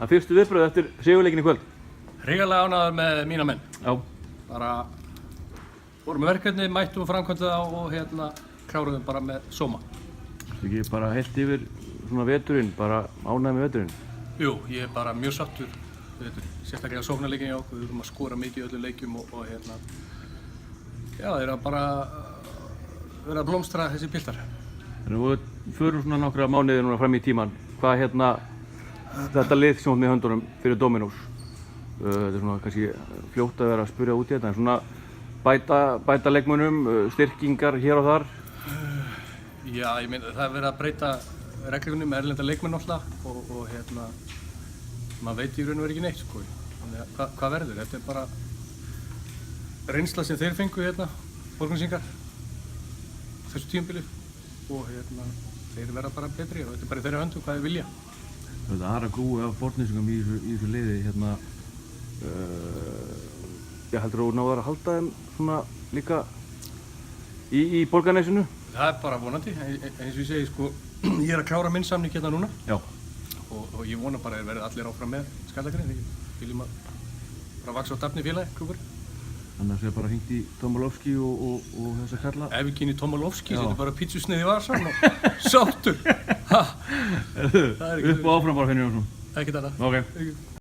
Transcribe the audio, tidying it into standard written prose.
að fyrstu viðbrögð eftir sigurleikin í kvöld? Hrigalega ánægður með mína menn. Já. Bara vorum með verkefni, mættum og framkvæmdu það og kláruðum bara með sóma. Þú ekki bara heilt yfir svona veturinn, bara ánægð með veturinn? Jú, ég er bara mjög sáttur við veturinn. Sérstaklega sóknarleikin hjá okkur, við erum að skora mikið í öllum leikjum og já, þeir eru bara verið að blómstra þessi piltar. Þannig að við förum svona nokkra mánuði núna fram í tíman. Hvað þetta lið sem með höndunum fyrir Dominos? Þetta er svona kannski fljótt að vera að spyrja út í þetta, en svona bæta leikmönnum, styrkingar hér og þar? Já, ég meina það er verið að breyta reglunum með erlenda leikmenn alltaf og maður veit í raun og veru ekki neitt sko. Þannig að hvað verður? Þetta er bara reynsla sem þeir fengu Borgnesingar þessu tímabili og þeir verða bara betri og þetta er bara í þeirra höndum hvað þeir vilja. Þetta aðra grúi af Borgnesingum í þessu liði ég heldur að náðu að halda þeim svona líka í Borgarnesinu? Það er bara vonandi, eins og ég segi sko, ég er að klára minn samning núna. Já. Og ég vona bara að þeir verði allir áfram með Skallagrín, við viljum að bara vaxa á dafni félagi, klúkur. Annars er bara hringt í Tomalovski og þessa kalla? Ef ekki inn í Tomalovski, setur bara pítsusneið í vasan og sáttur. Upp og áfram bara Finnur Jónsson. Ekkert annað. Ok.